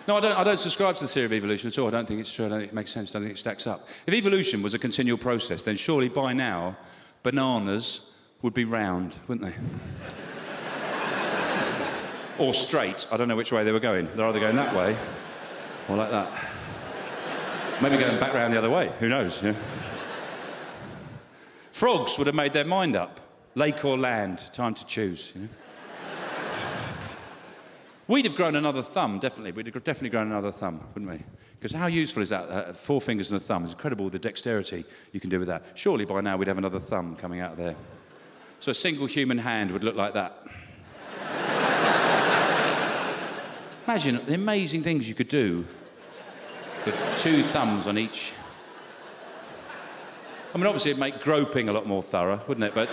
No, I don't subscribe to the theory of evolution at all. I don't think it's true. I don't think it makes sense. I don't think it stacks up. If evolution was a continual process, then surely by now, bananas would be round, wouldn't they? Or straight. I don't know which way they were going. They're either going that way or like that. Maybe going back round the other way. Who knows? Yeah. Frogs would have made their mind up. Lake or land, time to choose. You know? We'd have grown another thumb, definitely. We'd have definitely grown another thumb, wouldn't we? Because how useful is that? 4 fingers and a thumb. It's incredible the dexterity you can do with that. Surely by now we'd have another thumb coming out of there. So a single human hand would look like that. Imagine the amazing things you could do with 2 thumbs on each. I mean, obviously it'd make groping a lot more thorough, wouldn't it? But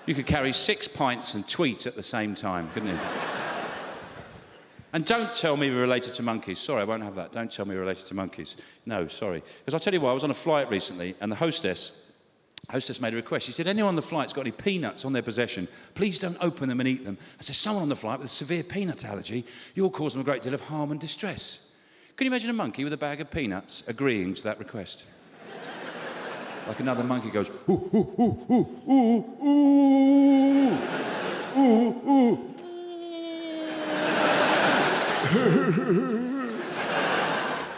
you could carry 6 pints and tweet at the same time, couldn't you? And don't tell me we're related to monkeys. Sorry, I won't have that. Don't tell me we're related to monkeys. No, sorry. Because I'll tell you what, I was on a flight recently, and the hostess made a request. She said, anyone on the flight's got any peanuts on their possession, please don't open them and eat them. I said, someone on the flight with a severe peanut allergy, you'll cause them a great deal of harm and distress. Can you imagine a monkey with a bag of peanuts agreeing to that request? Like another monkey goes, ooh, ooh, ooh, ooh, ooh, ooh, ooh.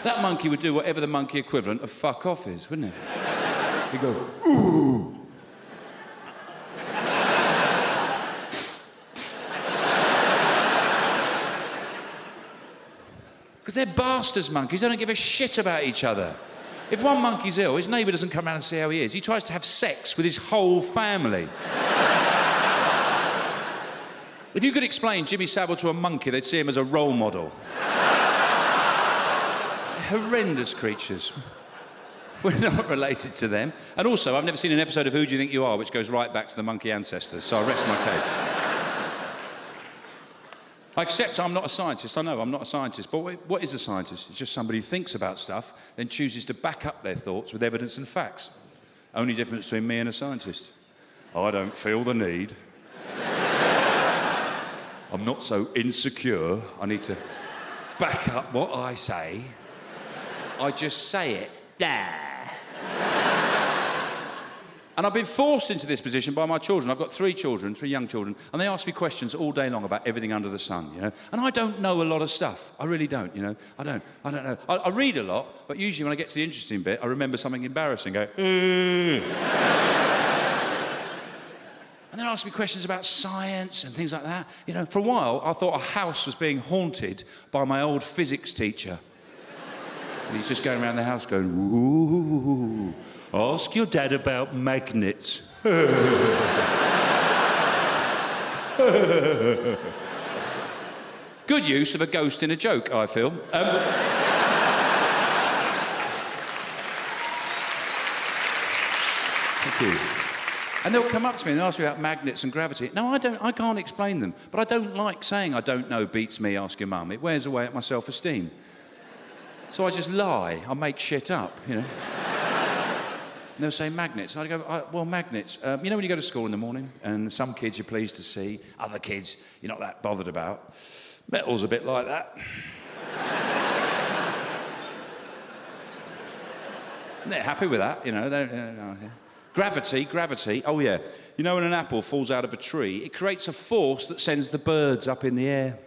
That monkey would do whatever the monkey equivalent of fuck off is, wouldn't it? He'd go, ooh. Because they're bastards monkeys, they don't give a shit about each other. If one monkey's ill, his neighbour doesn't come round and see how he is. He tries to have sex with his whole family. If you could explain Jimmy Savile to a monkey, they'd see him as a role model. Horrendous creatures. We're not related to them. And also, I've never seen an episode of Who Do You Think You Are, which goes right back to the monkey ancestors, so I rest my case. I accept I'm not a scientist. I know I'm not a scientist. But what is a scientist? It's just somebody who thinks about stuff, then chooses to back up their thoughts with evidence and facts. Only difference between me and a scientist. I don't feel the need. I'm not so insecure. I need to back up what I say. I just say it. There. And I've been forced into this position by my children. I've got 3 children, 3 young children, and they ask me questions all day long about everything under the sun, you know. And I don't know a lot of stuff. I really don't, you know. I don't know. I read a lot, but usually when I get to the interesting bit, I remember something embarrassing, go, And they ask me questions about science and things like that. You know, for a while, I thought a house was being haunted by my old physics teacher. And he's just going around the house going, ooh, ask your dad about magnets. Good use of a ghost in a joke, I feel. Thank you. And they'll come up to me and ask me about magnets and gravity. No, I can't explain them. But I don't like saying I don't know beats me, ask your mum. It wears away at my self-esteem. So I just lie. I make shit up, you know. And they'll say magnets. And I go, well, magnets. You know when you go to school in the morning and some kids you're pleased to see, other kids you're not that bothered about. Metal's a bit like that. And they're happy with that, you know. Gravity, oh yeah. You know when an apple falls out of a tree, it creates a force that sends the birds up in the air.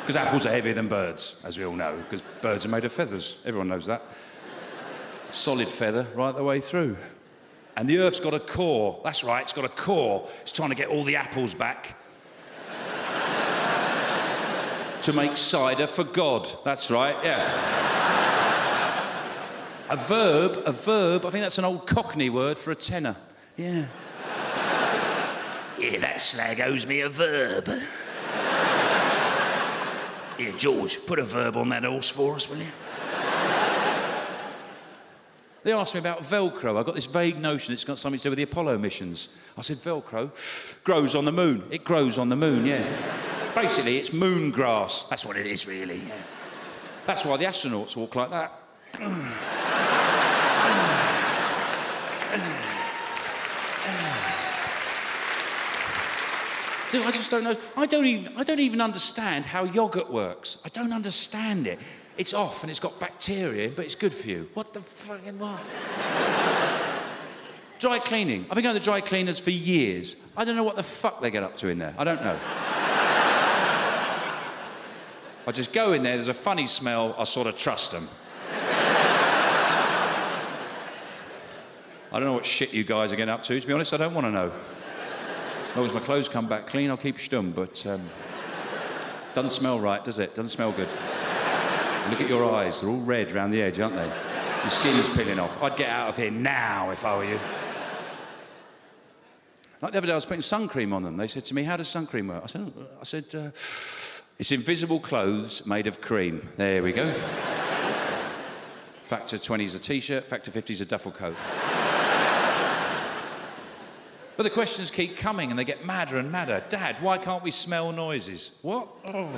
Because apples are heavier than birds, as we all know, because birds are made of feathers. Everyone knows that. Solid feather right the way through. And the Earth's got a core. That's right, it's got a core. It's trying to get all the apples back. To make cider for God. That's right, yeah. A verb, I think that's an old Cockney word for a tenor. Yeah. Yeah, that slag owes me a verb. Here, George, put a verb on that horse for us, will you? They asked me about Velcro. I got this vague notion it's got something to do with the Apollo missions. I said, Velcro grows on the moon. It grows on the moon, yeah. Basically, it's moon grass. That's what it is, really, yeah. That's why the astronauts walk like that. So I just don't know. I don't even understand how yoghurt works. I don't understand it. It's off and it's got bacteria, but it's good for you. What the fucking what? Dry cleaning. I've been going to dry cleaners for years. I don't know what the fuck they get up to in there. I don't know. I just go in there, there's a funny smell, I sort of trust them. I don't know what shit you guys are getting up to be honest, I don't want to know. As long as my clothes come back clean, I'll keep stum, but doesn't smell right, does it? Doesn't smell good. Look at your eyes, they're all red around the edge, aren't they? Your skin's peeling off. I'd get out of here now if I were you. Like the other day, I was putting sun cream on them. They said to me, how does sun cream work? I said, it's invisible clothes made of cream. There we go. Factor 20 is a T-shirt, Factor 50 is a duffel coat. But the questions keep coming and they get madder and madder. Dad, why can't we smell noises? What? Oh.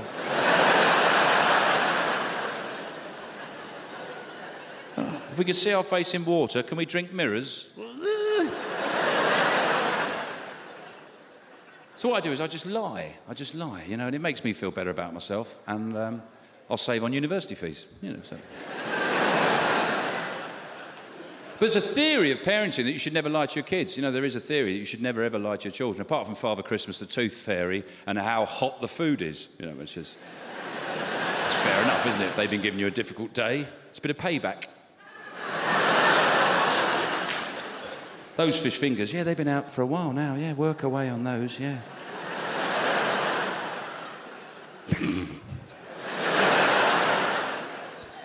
If we could see our face in water, can we drink mirrors? So what I do is I just lie, you know, and it makes me feel better about myself, and I'll save on university fees, you know, so. But there's a theory of parenting that you should never lie to your kids. You know, there is a theory that you should never, ever lie to your children, apart from Father Christmas, the Tooth Fairy, and how hot the food is. You know, it's just... It's fair enough, isn't it? If they've been giving you a difficult day, it's a bit of payback. Those fish fingers, yeah, they've been out for a while now, yeah, work away on those, yeah.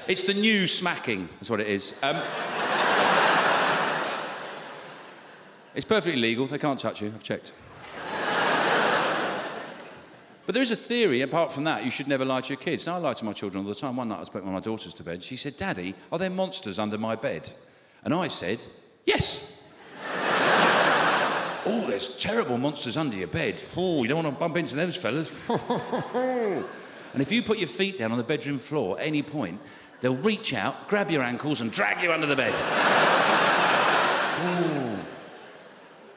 It's the new smacking, that's what it is. It's perfectly legal, they can't touch you, I've checked. But there is a theory, apart from that, you should never lie to your kids. Now, I lie to my children all the time. One night I was putting one of my daughters to bed. She said, Daddy, are there monsters under my bed? And I said, yes. Oh, there's terrible monsters under your bed. Oh, you don't want to bump into those fellas. And if you put your feet down on the bedroom floor at any point, they'll reach out, grab your ankles and drag you under the bed. Ooh.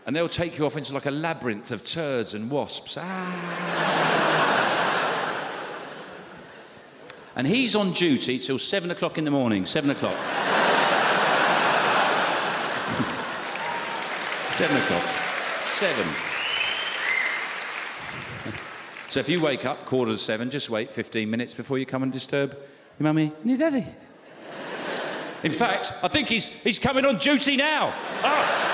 And they'll take you off into like a labyrinth of turds and wasps. And he's on duty till 7 o'clock in the morning, 7 o'clock. 7 o'clock. 7. So if you wake up 7:15, just wait 15 minutes before you come and disturb your mummy and your daddy. In fact, I think he's coming on duty now. Oh.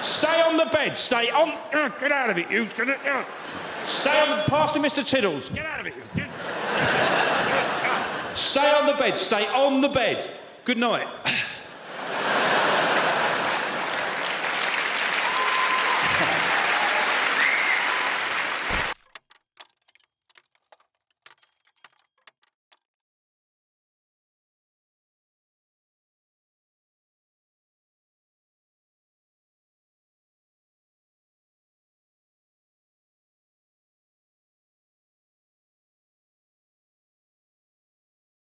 Stay on the bed, stay on... get out of it, you... Stay on the... Pass me Mr. Tiddles. Get out of it, you... Stay on the bed, stay on the bed. Good night.